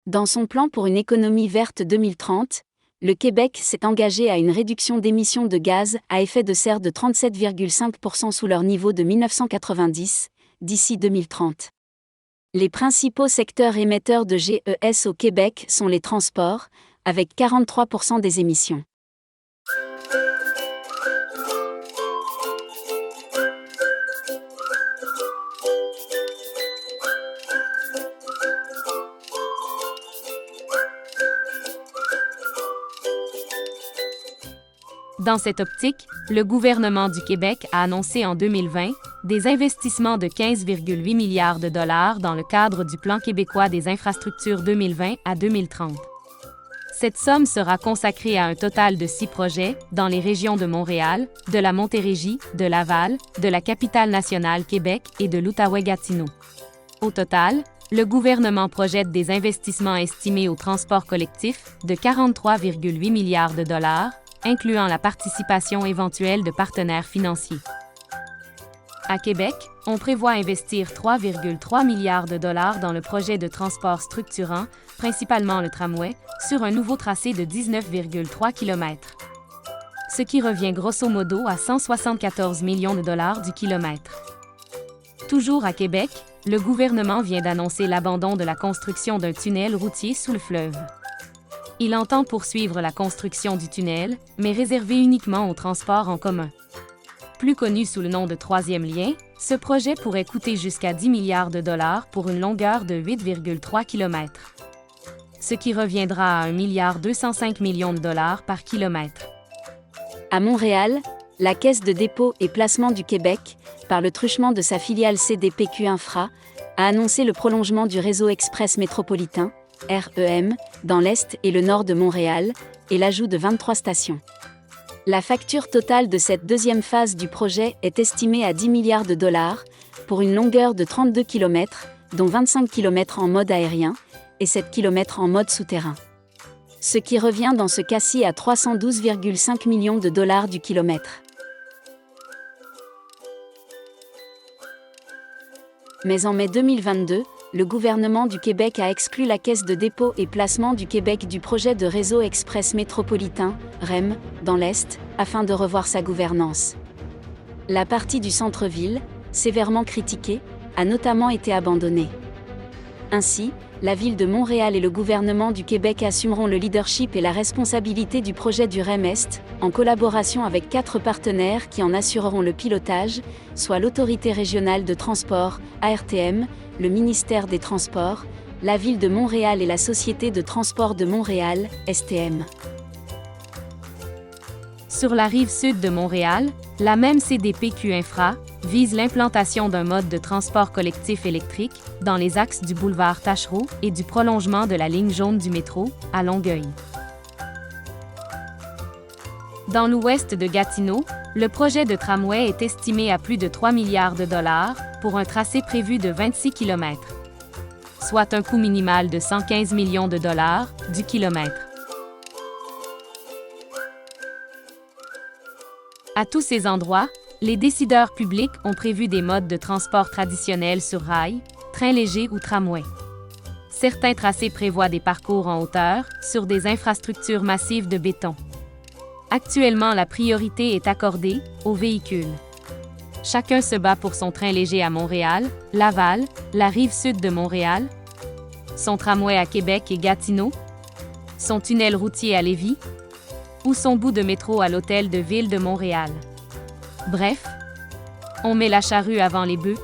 Dans son plan pour une économie verte 2030, le Québec s'est engagé à une réduction d'émissions de gaz à effet de serre de 37,5% sous leur niveau de 1990, d'ici 2030. Les principaux secteurs émetteurs de GES au Québec sont les transports, avec 43% des émissions. Dans cette optique, le gouvernement du Québec a annoncé en 2020 des investissements de 15,8 milliards de dollars dans le cadre du Plan québécois des infrastructures 2020 à 2030. Cette somme sera consacrée à un total de 6 projets dans les régions de Montréal, de la Montérégie, de Laval, de la Capitale-Nationale Québec et de l'Outaouais-Gatineau. Au total, le gouvernement projette des investissements estimés au transport collectif de 43,8 milliards de dollars, incluant la participation éventuelle de partenaires financiers. À Québec, on prévoit investir 3,3 milliards de dollars dans le projet de transport structurant, principalement le tramway, sur un nouveau tracé de 19,3 km. Ce qui revient grosso modo à 174 millions de dollars du kilomètre. Toujours à Québec, le gouvernement vient d'annoncer l'abandon de la construction d'un tunnel routier sous le fleuve. Il entend poursuivre la construction du tunnel, mais réservé uniquement au transport en commun. Plus connu sous le nom de troisième lien, ce projet pourrait coûter jusqu'à 10 milliards de dollars pour une longueur de 8,3 km. Ce qui reviendra à 1,205 milliard de dollars par kilomètre. À Montréal, la Caisse de dépôt et placement du Québec, par le truchement de sa filiale CDPQ Infra, a annoncé le prolongement du réseau express métropolitain, REM, dans l'Est et le Nord de Montréal, et l'ajout de 23 stations. La facture totale de cette deuxième phase du projet est estimée à 10 milliards de dollars, pour une longueur de 32 km, dont 25 km en mode aérien, et 7 km en mode souterrain. Ce qui revient dans ce cas-ci à 312,5 millions de dollars du kilomètre. Mais en mai 2022, le gouvernement du Québec a exclu la Caisse de dépôt et placement du Québec du projet de réseau express métropolitain, REM, dans l'Est, afin de revoir sa gouvernance. La partie du centre-ville, sévèrement critiquée, a notamment été abandonnée. Ainsi, la ville de Montréal et le gouvernement du Québec assumeront le leadership et la responsabilité du projet du REM Est, en collaboration avec 4 partenaires qui en assureront le pilotage, soit l'Autorité régionale de transport, ARTM, le ministère des Transports, la Ville de Montréal et la Société de transport de Montréal, STM. Sur la rive sud de Montréal, la même CDPQ Infra vise l'implantation d'un mode de transport collectif électrique dans les axes du boulevard Taschereau et du prolongement de la ligne jaune du métro, à Longueuil. Dans l'ouest de Gatineau, le projet de tramway est estimé à plus de 3 milliards de dollars pour un tracé prévu de 26 km, soit un coût minimal de 115 millions de dollars du kilomètre. À tous ces endroits, les décideurs publics ont prévu des modes de transport traditionnels sur rail, train léger ou tramway. Certains tracés prévoient des parcours en hauteur, sur des infrastructures massives de béton. Actuellement, la priorité est accordée aux véhicules. Chacun se bat pour son train léger à Montréal, Laval, la rive sud de Montréal, son tramway à Québec et Gatineau, son tunnel routier à Lévis, ou son bout de métro à l'hôtel de ville de Montréal. Bref, on met la charrue avant les bœufs.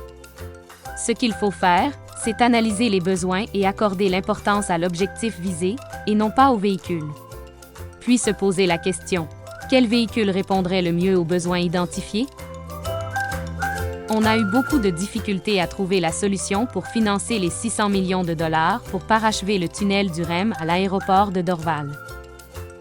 Ce qu'il faut faire, c'est analyser les besoins et accorder l'importance à l'objectif visé, et non pas au véhicule. Puis se poser la question, quel véhicule répondrait le mieux aux besoins identifiés? On a eu beaucoup de difficultés à trouver la solution pour financer les 600 millions de dollars pour parachever le tunnel du REM à l'aéroport de Dorval.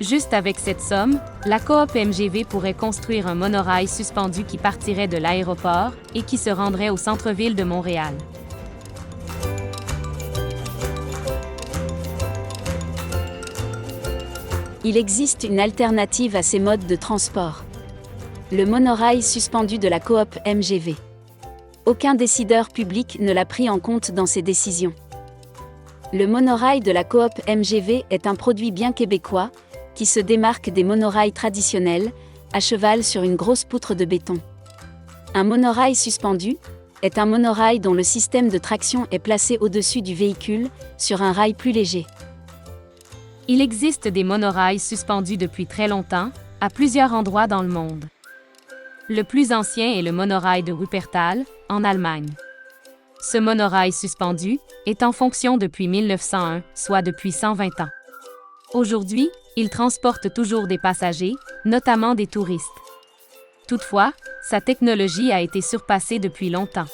Juste avec cette somme, la coop MGV pourrait construire un monorail suspendu qui partirait de l'aéroport et qui se rendrait au centre-ville de Montréal. Il existe une alternative à ces modes de transport. Le monorail suspendu de la coop MGV. Aucun décideur public ne l'a pris en compte dans ses décisions. Le monorail de la coop MGV est un produit bien québécois, qui se démarque des monorails traditionnels, à cheval sur une grosse poutre de béton. Un monorail suspendu est un monorail dont le système de traction est placé au-dessus du véhicule, sur un rail plus léger. Il existe des monorails suspendus depuis très longtemps, à plusieurs endroits dans le monde. Le plus ancien est le monorail de Wuppertal, en Allemagne. Ce monorail suspendu est en fonction depuis 1901, soit depuis 120 ans. Aujourd'hui, il transporte toujours des passagers, notamment des touristes. Toutefois, sa technologie a été surpassée depuis longtemps.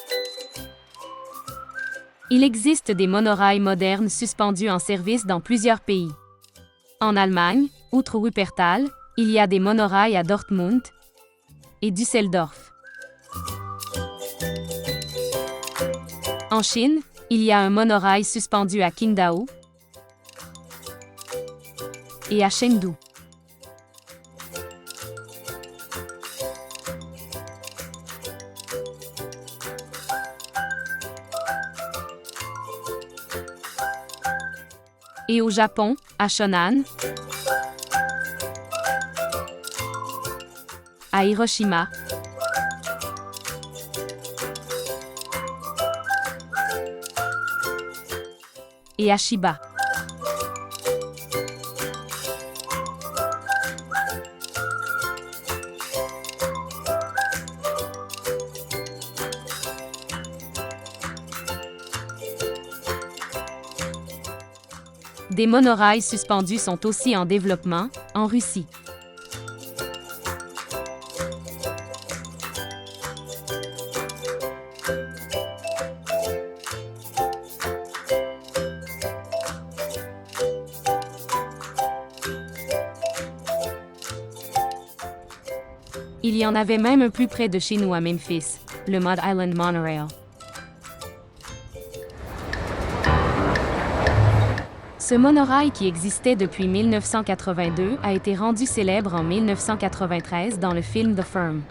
Il existe des monorails modernes suspendus en service dans plusieurs pays. En Allemagne, outre Wuppertal, il y a des monorails à Dortmund et Düsseldorf. En Chine, il y a un monorail suspendu à Qingdao et à Chengdu. Et au Japon, à Shonan, à Hiroshima, et à Chiba. Des monorails suspendus sont aussi en développement, en Russie. Il y en avait même un plus près de chez nous à Memphis, le Mud Island Monorail. Ce monorail qui existait depuis 1982 a été rendu célèbre en 1993 dans le film The Firm.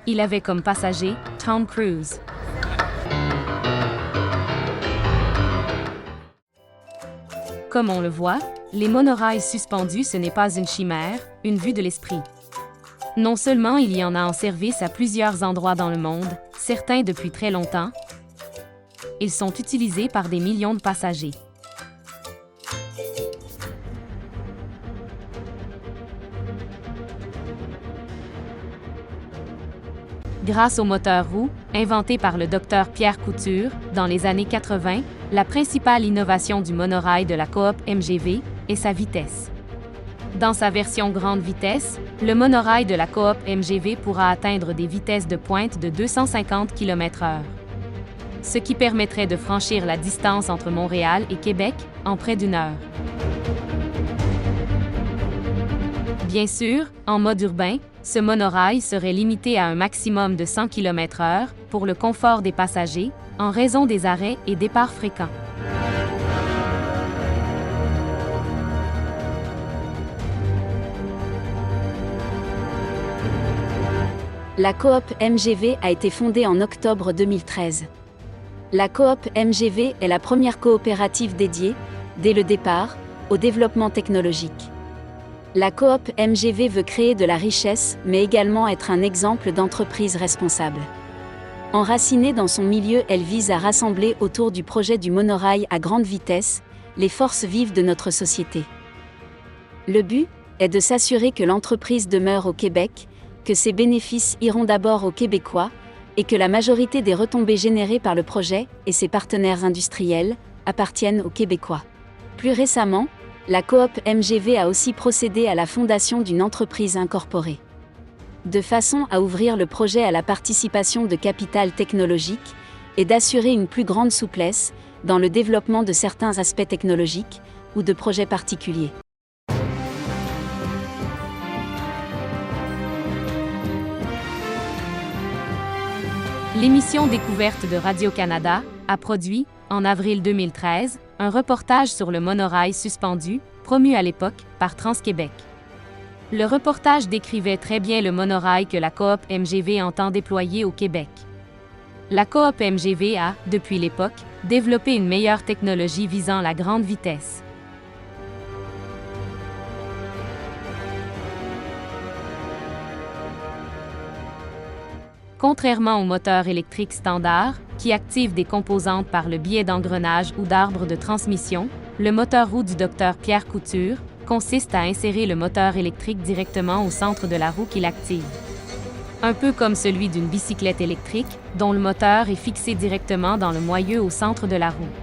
Il avait comme passager Tom Cruise. Comme on le voit, les monorails suspendus ce n'est pas une chimère, une vue de l'esprit. Non seulement il y en a en service à plusieurs endroits dans le monde, certains depuis très longtemps, ils sont utilisés par des millions de passagers. Grâce au moteur roue, inventé par le Dr Pierre Couture, dans les années 80, la principale innovation du monorail de la coop MGV est sa vitesse. Dans sa version grande vitesse, le monorail de la coop MGV pourra atteindre des vitesses de pointe de 250 km/h. Ce qui permettrait de franchir la distance entre Montréal et Québec en près d'une heure. Bien sûr, en mode urbain, ce monorail serait limité à un maximum de 100 km/h pour le confort des passagers, en raison des arrêts et départs fréquents. La coop MGV a été fondée en octobre 2013. La coop MGV est la première coopérative dédiée, dès le départ, au développement technologique. La coop MGV veut créer de la richesse, mais également être un exemple d'entreprise responsable. Enracinée dans son milieu, elle vise à rassembler autour du projet du monorail à grande vitesse les forces vives de notre société. Le but est de s'assurer que l'entreprise demeure au Québec, que ses bénéfices iront d'abord aux Québécois, et que la majorité des retombées générées par le projet et ses partenaires industriels appartiennent aux Québécois. Plus récemment, la coop MGV a aussi procédé à la fondation d'une entreprise incorporée. De façon à ouvrir le projet à la participation de capital technologique et d'assurer une plus grande souplesse dans le développement de certains aspects technologiques ou de projets particuliers. L'émission Découverte de Radio-Canada a produit, en avril 2013, un reportage sur le monorail suspendu, promu à l'époque par Trans-Québec. Le reportage décrivait très bien le monorail que la coop MGV entend déployer au Québec. La coop MGV a, depuis l'époque, développer une meilleure technologie visant la grande vitesse. Contrairement aux moteurs électriques standards, qui activent des composantes par le biais d'engrenages ou d'arbres de transmission, le moteur roue du Dr Pierre Couture consiste à insérer le moteur électrique directement au centre de la roue qui l'active. Un peu comme celui d'une bicyclette électrique, dont le moteur est fixé directement dans le moyeu au centre de la roue.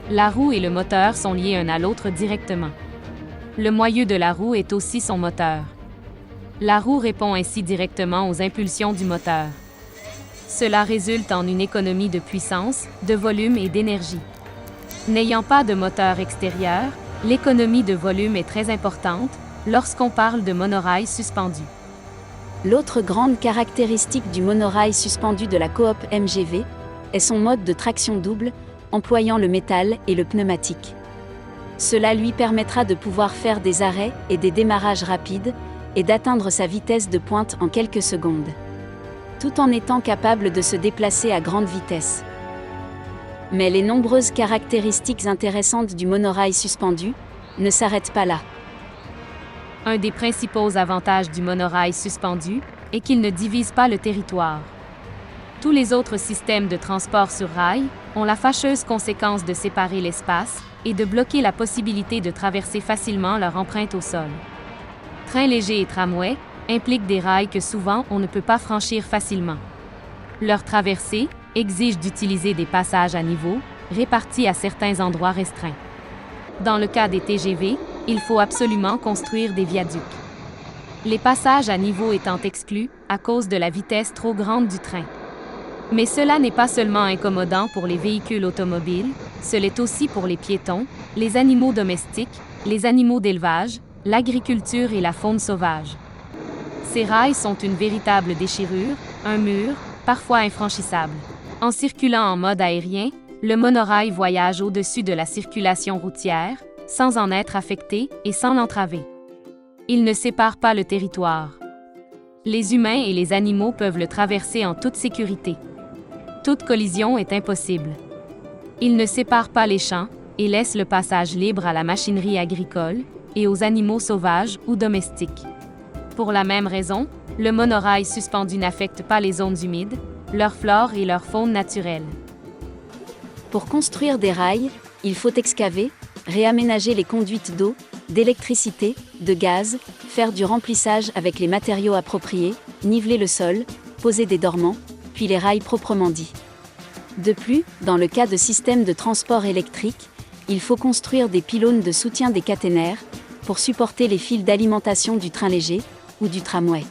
La roue et le moteur sont liés un à l'autre directement. Le moyeu de la roue est aussi son moteur. La roue répond ainsi directement aux impulsions du moteur. Cela résulte en une économie de puissance, de volume et d'énergie. N'ayant pas de moteur extérieur, l'économie de volume est très importante lorsqu'on parle de monorail suspendu. L'autre grande caractéristique du monorail suspendu de la coop MGV est son mode de traction double, employant le métal et le pneumatique. Cela lui permettra de pouvoir faire des arrêts et des démarrages rapides et d'atteindre sa vitesse de pointe en quelques secondes, tout en étant capable de se déplacer à grande vitesse. Mais les nombreuses caractéristiques intéressantes du monorail suspendu ne s'arrêtent pas là. Un des principaux avantages du monorail suspendu est qu'il ne divise pas le territoire. Tous les autres systèmes de transport sur rail ont la fâcheuse conséquence de séparer l'espace et de bloquer la possibilité de traverser facilement leur empreinte au sol. Trains légers et tramways impliquent des rails que souvent on ne peut pas franchir facilement. Leur traversée exige d'utiliser des passages à niveau, répartis à certains endroits restreints. Dans le cas des TGV, il faut absolument construire des viaducs. Les passages à niveau étant exclus à cause de la vitesse trop grande du train. Mais cela n'est pas seulement incommodant pour les véhicules automobiles, ce l'est aussi pour les piétons, les animaux domestiques, les animaux d'élevage, l'agriculture et la faune sauvage. Ces rails sont une véritable déchirure, un mur, parfois infranchissable. En circulant en mode aérien, le monorail voyage au-dessus de la circulation routière, sans en être affecté et sans l'entraver. Il ne sépare pas le territoire. Les humains et les animaux peuvent le traverser en toute sécurité. Toute collision est impossible. Il ne sépare pas les champs et laisse le passage libre à la machinerie agricole et aux animaux sauvages ou domestiques. Pour la même raison, le monorail suspendu n'affecte pas les zones humides, leur flore et leur faune naturelle. Pour construire des rails, il faut excaver, réaménager les conduites d'eau, d'électricité, de gaz, faire du remplissage avec les matériaux appropriés, niveler le sol, poser des dormants, puis les rails proprement dits. De plus, dans le cas de systèmes de transport électrique, il faut construire des pylônes de soutien des caténaires pour supporter les fils d'alimentation du train léger ou du tramway.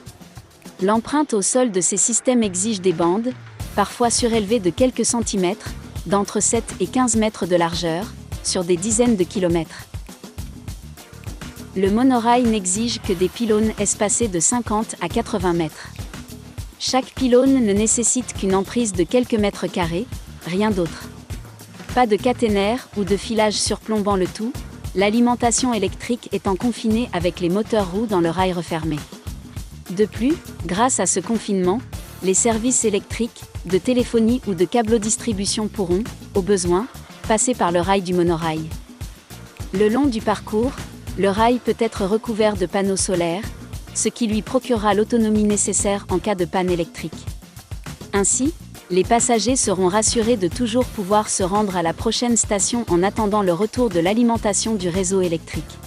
L'empreinte au sol de ces systèmes exige des bandes, parfois surélevées de quelques centimètres, d'entre 7 et 15 mètres de largeur, sur des dizaines de kilomètres. Le monorail n'exige que des pylônes espacés de 50 à 80 mètres. Chaque pylône ne nécessite qu'une emprise de quelques mètres carrés, rien d'autre. Pas de caténaire ou de filage surplombant le tout, l'alimentation électrique étant confinée avec les moteurs roues dans le rail refermé. De plus, grâce à ce confinement, les services électriques, de téléphonie ou de câblodistribution pourront, au besoin, passer par le rail du monorail. Le long du parcours, le rail peut être recouvert de panneaux solaires, ce qui lui procurera l'autonomie nécessaire en cas de panne électrique. Ainsi, les passagers seront rassurés de toujours pouvoir se rendre à la prochaine station en attendant le retour de l'alimentation du réseau électrique.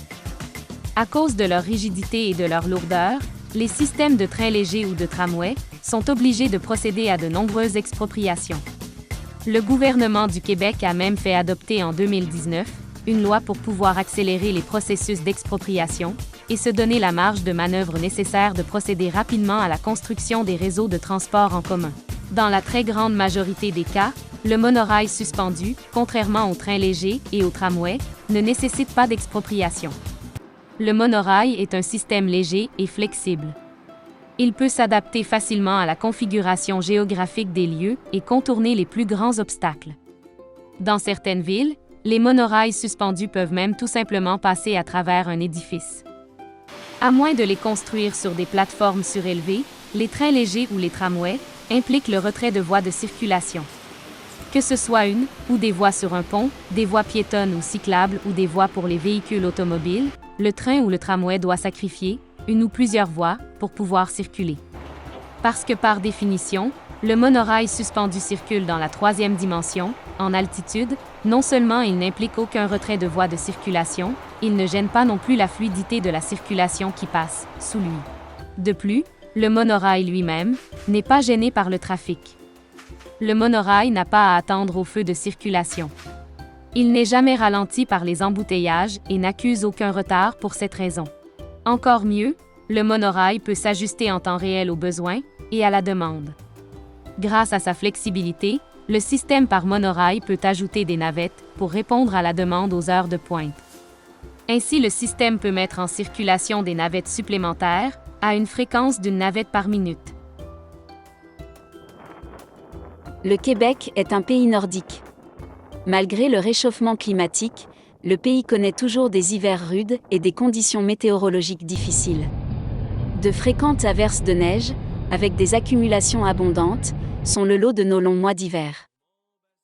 À cause de leur rigidité et de leur lourdeur, les systèmes de trains légers ou de tramway sont obligés de procéder à de nombreuses expropriations. Le gouvernement du Québec a même fait adopter en 2019 une loi pour pouvoir accélérer les processus d'expropriation et se donner la marge de manœuvre nécessaire de procéder rapidement à la construction des réseaux de transport en commun. Dans la très grande majorité des cas, le monorail suspendu, contrairement aux trains légers et aux tramways, ne nécessite pas d'expropriation. Le monorail est un système léger et flexible. Il peut s'adapter facilement à la configuration géographique des lieux et contourner les plus grands obstacles. Dans certaines villes, les monorails suspendus peuvent même tout simplement passer à travers un édifice. À moins de les construire sur des plateformes surélevées, les trains légers ou les tramways impliquent le retrait de voies de circulation. Que ce soit une ou des voies sur un pont, des voies piétonnes ou cyclables ou des voies pour les véhicules automobiles, le train ou le tramway doit sacrifier une ou plusieurs voies pour pouvoir circuler. Parce que par définition, le monorail suspendu circule dans la troisième dimension, en altitude, non seulement il n'implique aucun retrait de voie de circulation, il ne gêne pas non plus la fluidité de la circulation qui passe sous lui. De plus, le monorail lui-même n'est pas gêné par le trafic. Le monorail n'a pas à attendre au feu de circulation. Il n'est jamais ralenti par les embouteillages et n'accuse aucun retard pour cette raison. Encore mieux, le monorail peut s'ajuster en temps réel aux besoins et à la demande. Grâce à sa flexibilité, le système par monorail peut ajouter des navettes pour répondre à la demande aux heures de pointe. Ainsi, le système peut mettre en circulation des navettes supplémentaires à une fréquence d'une navette par minute. Le Québec est un pays nordique. Malgré le réchauffement climatique, le pays connaît toujours des hivers rudes et des conditions météorologiques difficiles. De fréquentes averses de neige, avec des accumulations abondantes, sont le lot de nos longs mois d'hiver.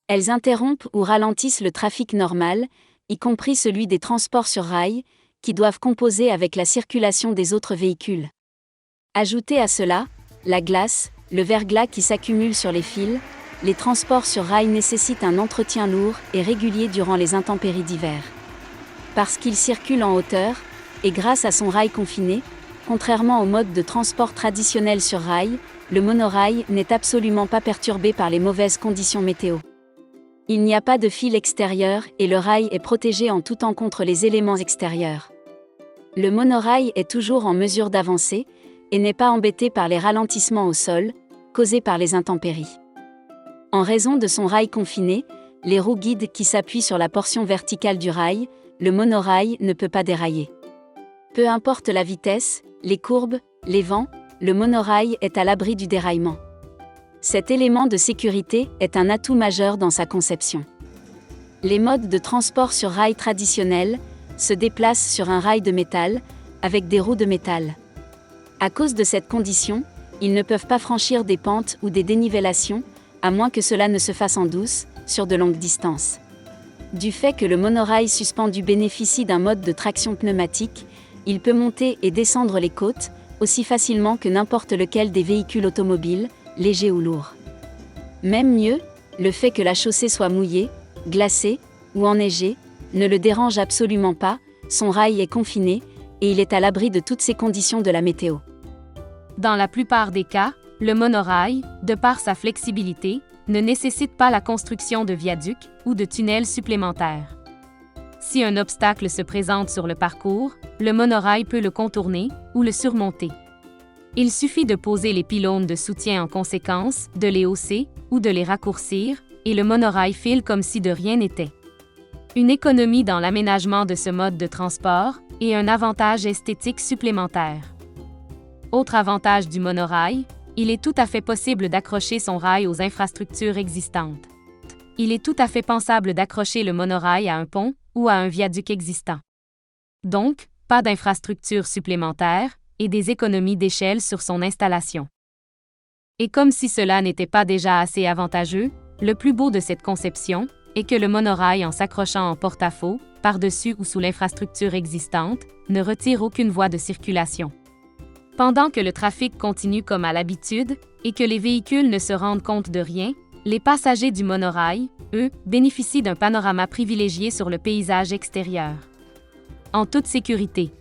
Elles interrompent ou ralentissent le trafic normal, y compris celui des transports sur rail, qui doivent composer avec la circulation des autres véhicules. Ajoutez à cela, la glace, le verglas qui s'accumule sur les fils, les transports sur rail nécessitent un entretien lourd et régulier durant les intempéries d'hiver. Parce qu'il circule en hauteur, et grâce à son rail confiné, contrairement au mode de transport traditionnel sur rail, le monorail n'est absolument pas perturbé par les mauvaises conditions météo. Il n'y a pas de fil extérieur et le rail est protégé en tout temps contre les éléments extérieurs. Le monorail est toujours en mesure d'avancer et n'est pas embêté par les ralentissements au sol, causés par les intempéries. En raison de son rail confiné, les roues guides qui s'appuient sur la portion verticale du rail, le monorail ne peut pas dérailler. Peu importe la vitesse, les courbes, les vents, le monorail est à l'abri du déraillement. Cet élément de sécurité est un atout majeur dans sa conception. Les modes de transport sur rail traditionnels se déplacent sur un rail de métal, avec des roues de métal. À cause de cette condition, ils ne peuvent pas franchir des pentes ou des dénivellations, à moins que cela ne se fasse en douce, sur de longues distances. Du fait que le monorail suspendu bénéficie d'un mode de traction pneumatique, il peut monter et descendre les côtes, aussi facilement que n'importe lequel des véhicules automobiles, légers ou lourds. Même mieux, le fait que la chaussée soit mouillée, glacée ou enneigée, ne le dérange absolument pas, son rail est confiné, et il est à l'abri de toutes ces conditions de la météo. Dans la plupart des cas, le monorail, de par sa flexibilité, ne nécessite pas la construction de viaducs ou de tunnels supplémentaires. Si un obstacle se présente sur le parcours, le monorail peut le contourner ou le surmonter. Il suffit de poser les pylônes de soutien en conséquence, de les hausser ou de les raccourcir, et le monorail file comme si de rien n'était. Une économie dans l'aménagement de ce mode de transport et un avantage esthétique supplémentaire. Autre avantage du monorail, il est tout à fait possible d'accrocher son rail aux infrastructures existantes. Il est tout à fait pensable d'accrocher le monorail à un pont ou à un viaduc existant. Donc, pas d'infrastructures supplémentaires et des économies d'échelle sur son installation. Et comme si cela n'était pas déjà assez avantageux, le plus beau de cette conception est que le monorail, en s'accrochant en porte-à-faux, par-dessus ou sous l'infrastructure existante, ne retire aucune voie de circulation. Pendant que le trafic continue comme à l'habitude et que les véhicules ne se rendent compte de rien, les passagers du monorail, eux, bénéficient d'un panorama privilégié sur le paysage extérieur. En toute sécurité.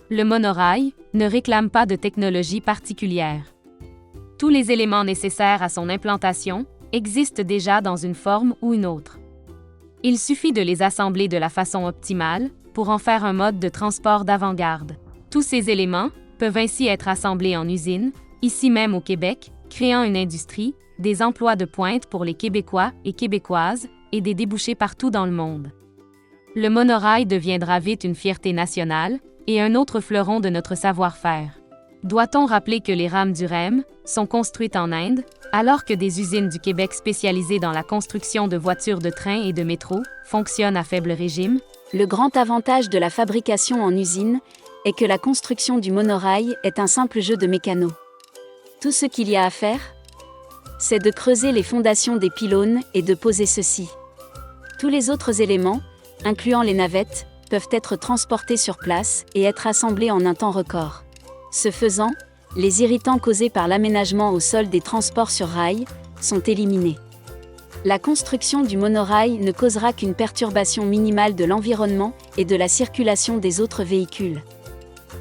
Le monorail ne réclame pas de technologie particulière. Tous les éléments nécessaires à son implantation existent déjà dans une forme ou une autre. Il suffit de les assembler de la façon optimale pour en faire un mode de transport d'avant-garde. Tous ces éléments peuvent ainsi être assemblés en usine, ici même au Québec, créant une industrie, des emplois de pointe pour les Québécois et Québécoises et des débouchés partout dans le monde. Le monorail deviendra vite une fierté nationale et un autre fleuron de notre savoir-faire. Doit-on rappeler que les rames du REM sont construites en Inde, alors que des usines du Québec spécialisées dans la construction de voitures de train et de métro fonctionnent à faible régime? Le grand avantage de la fabrication en usine est que la construction du monorail est un simple jeu de mécano. Tout ce qu'il y a à faire, c'est de creuser les fondations des pylônes et de poser ceux-ci. Tous les autres éléments, incluant les navettes, peuvent être transportés sur place et être assemblés en un temps record. Ce faisant, les irritants causés par l'aménagement au sol des transports sur rail sont éliminés. La construction du monorail ne causera qu'une perturbation minimale de l'environnement et de la circulation des autres véhicules.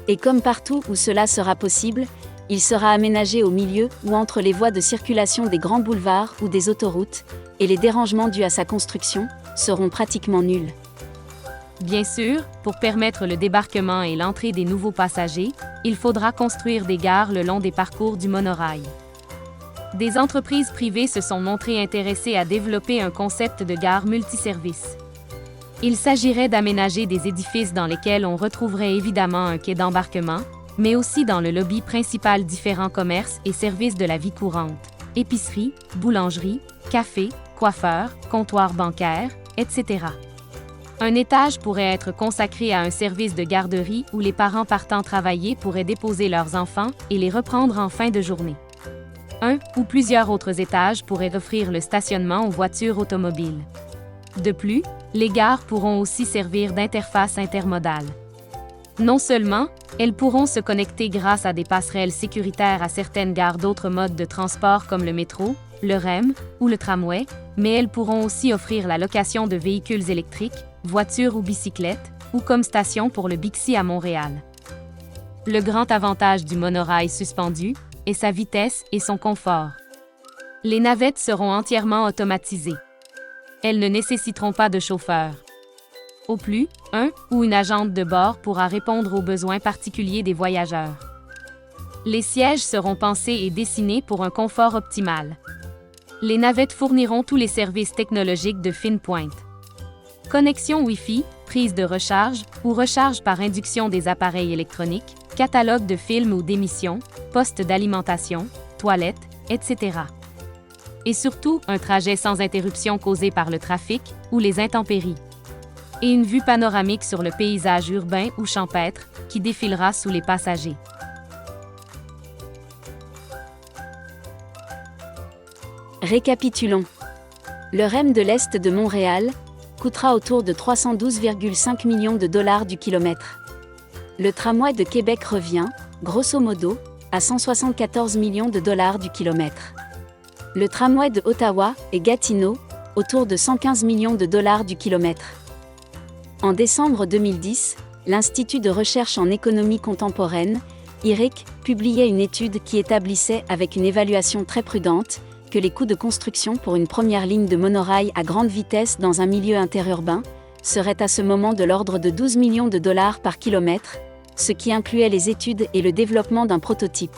Et comme partout où cela sera possible, il sera aménagé au milieu ou entre les voies de circulation des grands boulevards ou des autoroutes, et les dérangements dus à sa construction seront pratiquement nuls. Bien sûr, pour permettre le débarquement et l'entrée des nouveaux passagers, il faudra construire des gares le long des parcours du monorail. Des entreprises privées se sont montrées intéressées à développer un concept de gare multiservice. Il s'agirait d'aménager des édifices dans lesquels on retrouverait évidemment un quai d'embarquement, mais aussi dans le lobby principal différents commerces et services de la vie courante, épicerie, boulangerie, café, coiffeur, comptoir bancaire, etc. Un étage pourrait être consacré à un service de garderie où les parents partant travailler pourraient déposer leurs enfants et les reprendre en fin de journée. Un ou plusieurs autres étages pourraient offrir le stationnement aux voitures automobiles. De plus, les gares pourront aussi servir d'interface intermodale. Non seulement, elles pourront se connecter grâce à des passerelles sécuritaires à certaines gares d'autres modes de transport comme le métro, le REM ou le tramway, mais elles pourront aussi offrir la location de véhicules électriques, voitures ou bicyclettes, ou comme station pour le Bixi à Montréal. Le grand avantage du monorail suspendu est sa vitesse et son confort. Les navettes seront entièrement automatisées. Elles ne nécessiteront pas de chauffeur. Au plus, un ou une agente de bord pourra répondre aux besoins particuliers des voyageurs. Les sièges seront pensés et dessinés pour un confort optimal. Les navettes fourniront tous les services technologiques de fine pointe. Connexion Wi-Fi, prise de recharge ou recharge par induction des appareils électroniques, catalogue de films ou d'émissions, poste d'alimentation, toilettes, etc. Et surtout, un trajet sans interruption causé par le trafic ou les intempéries. Et une vue panoramique sur le paysage urbain ou champêtre qui défilera sous les passagers. Récapitulons. Le REM de l'Est de Montréal coûtera autour de 312,5 millions de dollars du kilomètre. Le tramway de Québec revient, grosso modo, à 174 millions de dollars du kilomètre. Le tramway de Ottawa et Gatineau, autour de 115 millions de dollars du kilomètre. En décembre 2010, l'Institut de recherche en économie contemporaine, IREC, publiait une étude qui établissait avec une évaluation très prudente que les coûts de construction pour une première ligne de monorail à grande vitesse dans un milieu interurbain seraient à ce moment de l'ordre de 12 millions de dollars par kilomètre, ce qui incluait les études et le développement d'un prototype.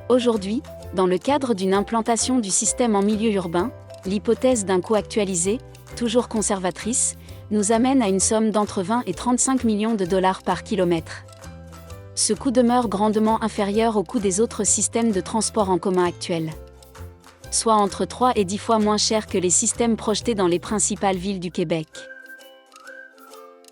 Aujourd'hui, dans le cadre d'une implantation du système en milieu urbain, l'hypothèse d'un coût actualisé, toujours conservatrice, nous amène à une somme d'entre 20 et 35 millions de dollars par kilomètre. Ce coût demeure grandement inférieur au coût des autres systèmes de transport en commun actuels, soit entre 3 et 10 fois moins cher que les systèmes projetés dans les principales villes du Québec.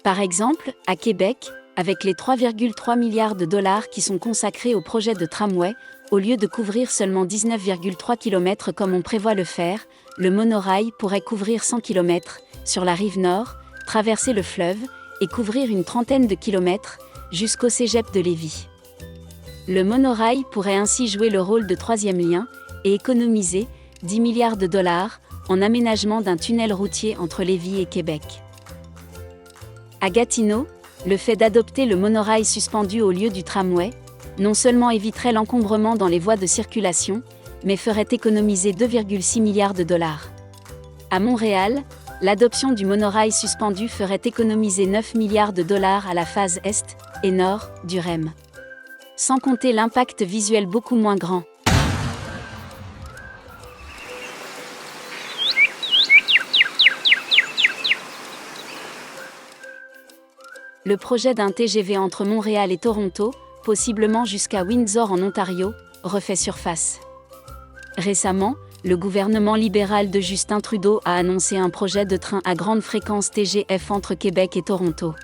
Par exemple, à Québec, avec les 3,3 milliards de dollars qui sont consacrés au projet de tramway, au lieu de couvrir seulement 19,3 km comme on prévoit le faire, le monorail pourrait couvrir 100 km sur la rive nord, traverser le fleuve et couvrir une trentaine de kilomètres jusqu'au cégep de Lévis. Le monorail pourrait ainsi jouer le rôle de troisième lien et économiser 10 milliards de dollars en aménagement d'un tunnel routier entre Lévis et Québec. À Gatineau, le fait d'adopter le monorail suspendu au lieu du tramway, non seulement éviterait l'encombrement dans les voies de circulation, mais ferait économiser 2,6 milliards de dollars. À Montréal, l'adoption du monorail suspendu ferait économiser 9 milliards de dollars à la phase est et nord du REM. Sans compter l'impact visuel beaucoup moins grand. Le projet d'un TGV entre Montréal et Toronto, possiblement jusqu'à Windsor en Ontario, refait surface. Récemment, le gouvernement libéral de Justin Trudeau a annoncé un projet de train à grande fréquence TGF entre Québec et Toronto.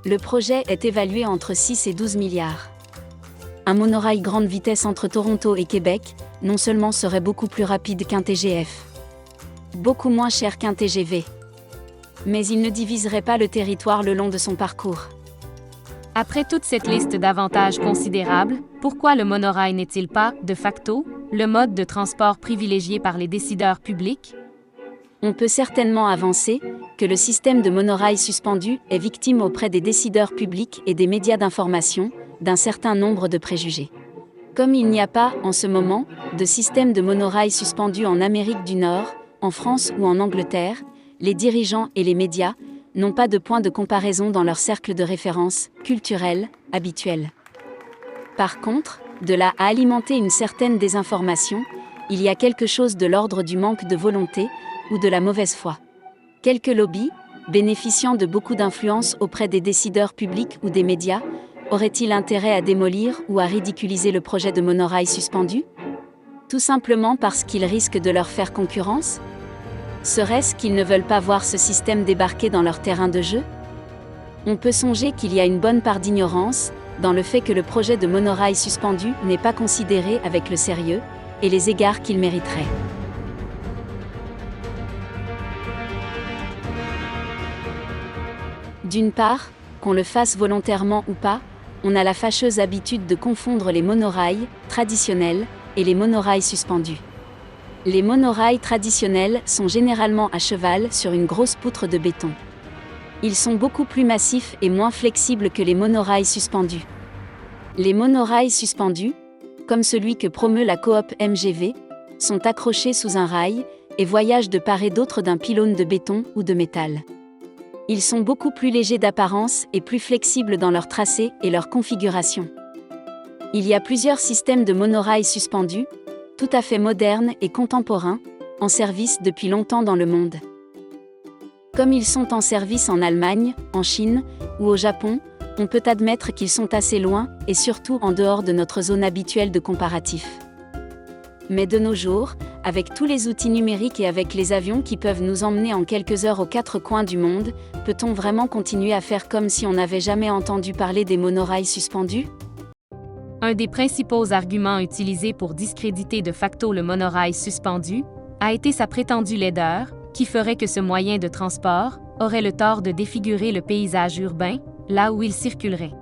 Le projet est évalué entre 6 et 12 milliards. un monorail grande vitesse entre Toronto et Québec, non seulement serait beaucoup plus rapide qu'un TGF, beaucoup moins cher qu'un TGV, mais il ne diviserait pas le territoire le long de son parcours. Après toute cette liste d'avantages considérables, pourquoi le monorail n'est-il pas, de facto, le mode de transport privilégié par les décideurs publics? On peut certainement avancer que le système de monorail suspendu est victime auprès des décideurs publics et des médias d'information d'un certain nombre de préjugés. Comme il n'y a pas, en ce moment, de système de monorail suspendu en Amérique du Nord, en France ou en Angleterre, les dirigeants et les médias n'ont pas de point de comparaison dans leur cercle de référence culturel habituel. Par contre, de là à alimenter une certaine désinformation, il y a quelque chose de l'ordre du manque de volonté ou de la mauvaise foi. Quelques lobbies, bénéficiant de beaucoup d'influence auprès des décideurs publics ou des médias, auraient-ils intérêt à démolir ou à ridiculiser le projet de monorail suspendu? Tout simplement parce qu'ils risquent de leur faire concurrence? Serait-ce qu'ils ne veulent pas voir ce système débarquer dans leur terrain de jeu? On peut songer qu'il y a une bonne part d'ignorance dans le fait que le projet de monorail suspendu n'est pas considéré avec le sérieux et les égards qu'il mériterait. D'une part, qu'on le fasse volontairement ou pas, on a la fâcheuse habitude de confondre les monorails traditionnels et les monorails suspendus. Les monorails traditionnels sont généralement à cheval sur une grosse poutre de béton. Ils sont beaucoup plus massifs et moins flexibles que les monorails suspendus. Les monorails suspendus, comme celui que promeut la coop MGV, sont accrochés sous un rail et voyagent de part et d'autre d'un pylône de béton ou de métal. Ils sont beaucoup plus légers d'apparence et plus flexibles dans leur tracé et leur configuration. Il y a plusieurs systèmes de monorails suspendus, tout à fait modernes et contemporains, en service depuis longtemps dans le monde. Comme ils sont en service en Allemagne, en Chine ou au Japon, on peut admettre qu'ils sont assez loin et surtout en dehors de notre zone habituelle de comparatif. Mais de nos jours, avec tous les outils numériques et avec les avions qui peuvent nous emmener en quelques heures aux quatre coins du monde, peut-on vraiment continuer à faire comme si on n'avait jamais entendu parler des monorails suspendus? Un des principaux arguments utilisés pour discréditer de facto le monorail suspendu a été sa prétendue laideur, qui ferait que ce moyen de transport aurait le tort de défigurer le paysage urbain, là où il circulerait.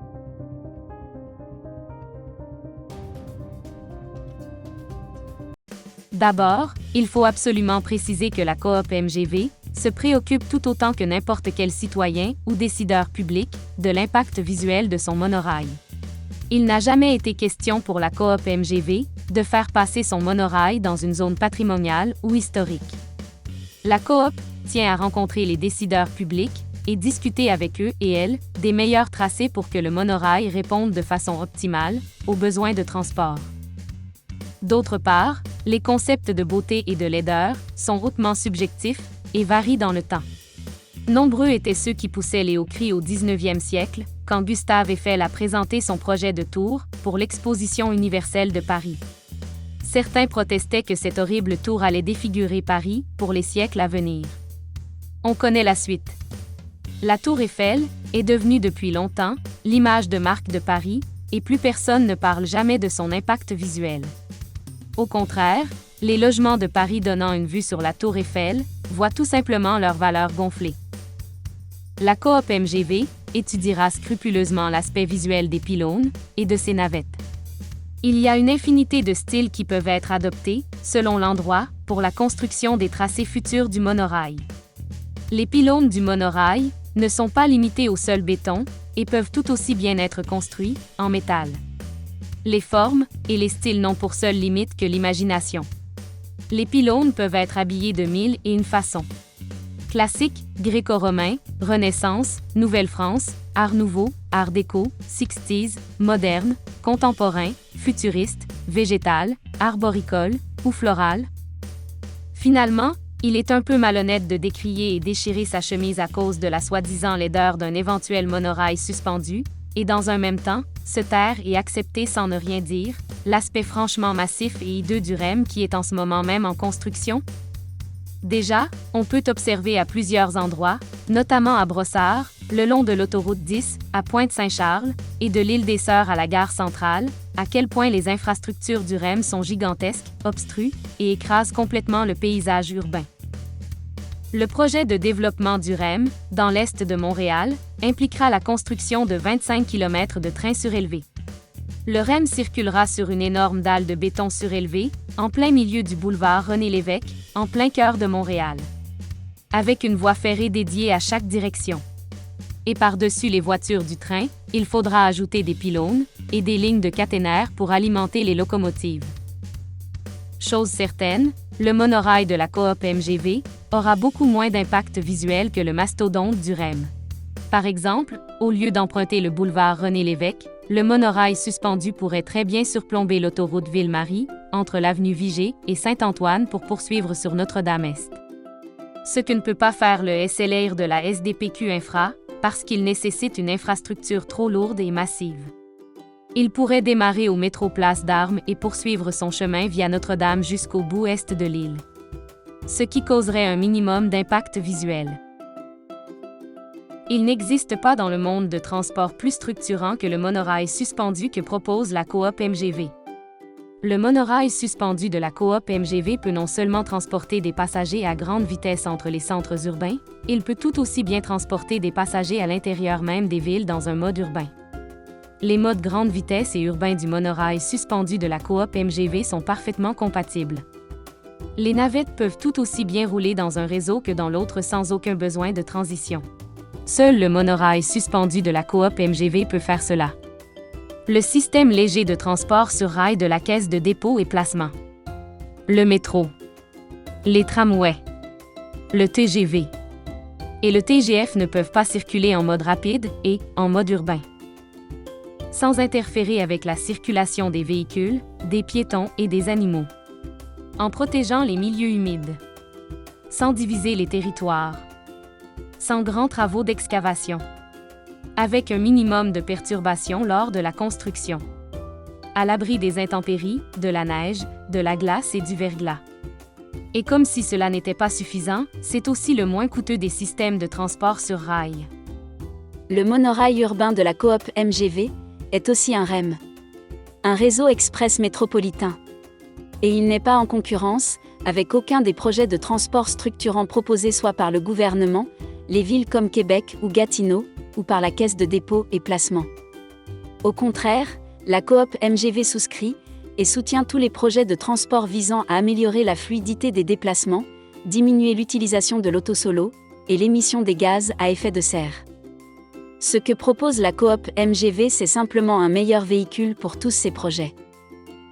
D'abord, il faut absolument préciser que la coop MGV se préoccupe tout autant que n'importe quel citoyen ou décideur public de l'impact visuel de son monorail. Il n'a jamais été question pour la coop MGV de faire passer son monorail dans une zone patrimoniale ou historique. La coop tient à rencontrer les décideurs publics et discuter avec eux et elles des meilleurs tracés pour que le monorail réponde de façon optimale aux besoins de transport. D'autre part, les concepts de beauté et de laideur sont hautement subjectifs et varient dans le temps. Nombreux étaient ceux qui poussaient les hauts cris au 19e siècle, quand Gustave Eiffel a présenté son projet de tour pour l'Exposition universelle de Paris. Certains protestaient que cette horrible tour allait défigurer Paris pour les siècles à venir. On connaît la suite. La tour Eiffel est devenue depuis longtemps l'image de marque de Paris et plus personne ne parle jamais de son impact visuel. Au contraire, les logements de Paris donnant une vue sur la tour Eiffel voient tout simplement leur valeur gonfler. La coop MGV étudiera scrupuleusement l'aspect visuel des pylônes et de ses navettes. Il y a une infinité de styles qui peuvent être adoptés, selon l'endroit, pour la construction des tracés futurs du monorail. Les pylônes du monorail ne sont pas limités au seul béton et peuvent tout aussi bien être construits en métal. Les formes et les styles n'ont pour seule limite que l'imagination. Les pylônes peuvent être habillés de mille et une façons. Classique, gréco-romain, Renaissance, Nouvelle-France, Art nouveau, Art déco, 60s, moderne, contemporain, futuriste, végétal, arboricole ou floral. Finalement, il est un peu malhonnête de décrier et déchirer sa chemise à cause de la soi-disant laideur d'un éventuel monorail suspendu, et dans un même temps, se taire et accepter sans ne rien dire l'aspect franchement massif et hideux du REM qui est en ce moment même en construction. Déjà, on peut observer à plusieurs endroits, notamment à Brossard, le long de l'autoroute 10, à Pointe-Saint-Charles, et de l'île des Sœurs à la gare centrale, à quel point les infrastructures du REM sont gigantesques, obstruent et écrasent complètement le paysage urbain. Le projet de développement du REM, dans l'est de Montréal, impliquera la construction de 25 km de trains surélevés. Le REM circulera sur une énorme dalle de béton surélevé, en plein milieu du boulevard René-Lévesque, en plein cœur de Montréal. Avec une voie ferrée dédiée à chaque direction. Et par-dessus les voitures du train, il faudra ajouter des pylônes et des lignes de caténaires pour alimenter les locomotives. Chose certaine, le monorail de la coop MGV aura beaucoup moins d'impact visuel que le mastodonte du REM. Par exemple, au lieu d'emprunter le boulevard René-Lévesque, le monorail suspendu pourrait très bien surplomber l'autoroute Ville-Marie, entre l'avenue Vigée et Saint-Antoine pour poursuivre sur Notre-Dame-Est. Ce que ne peut pas faire le SLR de la SDPQ Infra, parce qu'il nécessite une infrastructure trop lourde et massive. Il pourrait démarrer au métro Place d'Armes et poursuivre son chemin via Notre-Dame jusqu'au bout est de l'île. Ce qui causerait un minimum d'impact visuel. Il n'existe pas dans le monde de transport plus structurant que le monorail suspendu que propose la coop MGV. Le monorail suspendu de la coop MGV peut non seulement transporter des passagers à grande vitesse entre les centres urbains, il peut tout aussi bien transporter des passagers à l'intérieur même des villes dans un mode urbain. Les modes grande vitesse et urbain du monorail suspendu de la coop MGV sont parfaitement compatibles. Les navettes peuvent tout aussi bien rouler dans un réseau que dans l'autre sans aucun besoin de transition. Seul le monorail suspendu de la coop MGV peut faire cela. Le système léger de transport sur rail de la Caisse de dépôt et placement. Le métro. Les tramways. Le TGV. Et le TGF ne peuvent pas circuler en mode rapide et en mode urbain. Sans interférer avec la circulation des véhicules, des piétons et des animaux. En protégeant les milieux humides. Sans diviser les territoires. Sans grands travaux d'excavation. Avec un minimum de perturbations lors de la construction. À l'abri des intempéries, de la neige, de la glace et du verglas. Et comme si cela n'était pas suffisant, c'est aussi le moins coûteux des systèmes de transport sur rail. Le monorail urbain de la coop MGV est aussi un REM. Un réseau express métropolitain. Et il n'est pas en concurrence avec aucun des projets de transport structurants proposés soit par le gouvernement, les villes comme Québec ou Gatineau, ou par la Caisse de dépôt et placement. Au contraire, la coop MGV souscrit et soutient tous les projets de transport visant à améliorer la fluidité des déplacements, diminuer l'utilisation de l'autosolo et l'émission des gaz à effet de serre. Ce que propose la coop MGV, c'est simplement un meilleur véhicule pour tous ces projets.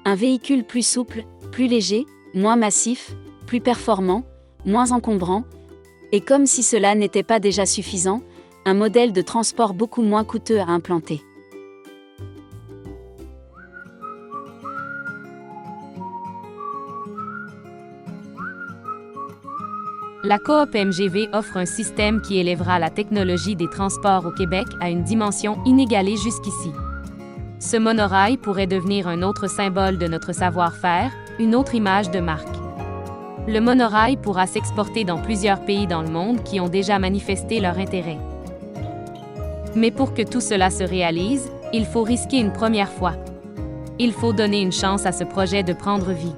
Un véhicule plus souple, plus léger, moins massif, plus performant, moins encombrant, et comme si cela n'était pas déjà suffisant, un modèle de transport beaucoup moins coûteux à implanter. La coop MGV offre un système qui élèvera la technologie des transports au Québec à une dimension inégalée jusqu'ici. Ce monorail pourrait devenir un autre symbole de notre savoir-faire, une autre image de marque. Le monorail pourra s'exporter dans plusieurs pays dans le monde qui ont déjà manifesté leur intérêt. Mais pour que tout cela se réalise, il faut risquer une première fois. Il faut donner une chance à ce projet de prendre vie.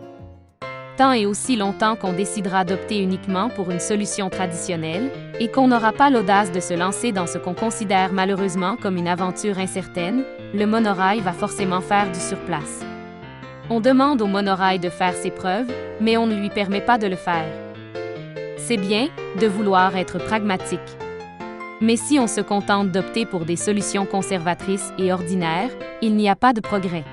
Tant et aussi longtemps qu'on décidera d'opter uniquement pour une solution traditionnelle et qu'on n'aura pas l'audace de se lancer dans ce qu'on considère malheureusement comme une aventure incertaine, le monorail va forcément faire du surplace. On demande au monorail de faire ses preuves, mais on ne lui permet pas de le faire. C'est bien de vouloir être pragmatique. Mais si on se contente d'opter pour des solutions conservatrices et ordinaires, il n'y a pas de progrès.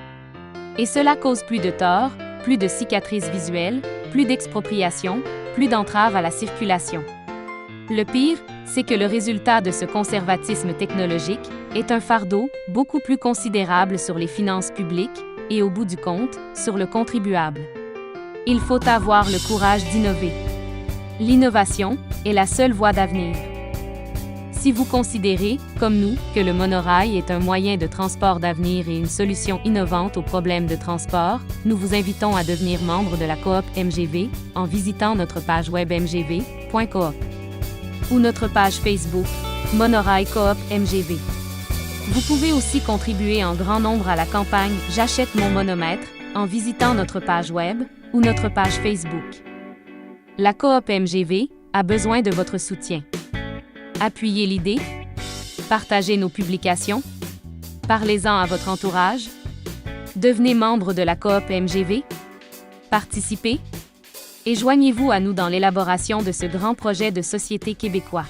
Et cela cause plus de torts, plus de cicatrices visuelles, plus d'expropriation, plus d'entraves à la circulation. Le pire, c'est que le résultat de ce conservatisme technologique est un fardeau beaucoup plus considérable sur les finances publiques et, au bout du compte, sur le contribuable. Il faut avoir le courage d'innover. L'innovation est la seule voie d'avenir. Si vous considérez, comme nous, que le monorail est un moyen de transport d'avenir et une solution innovante aux problèmes de transport, nous vous invitons à devenir membre de la coop MGV en visitant notre page web mgv.coop ou notre page Facebook Monorail Coop MGV. Vous pouvez aussi contribuer en grand nombre à la campagne J'achète mon monomètre en visitant notre page web ou notre page Facebook. La coop MGV a besoin de votre soutien. Appuyez l'idée, partagez nos publications, parlez-en à votre entourage, devenez membre de la coop MGV, participez et joignez-vous à nous dans l'élaboration de ce grand projet de société québécois.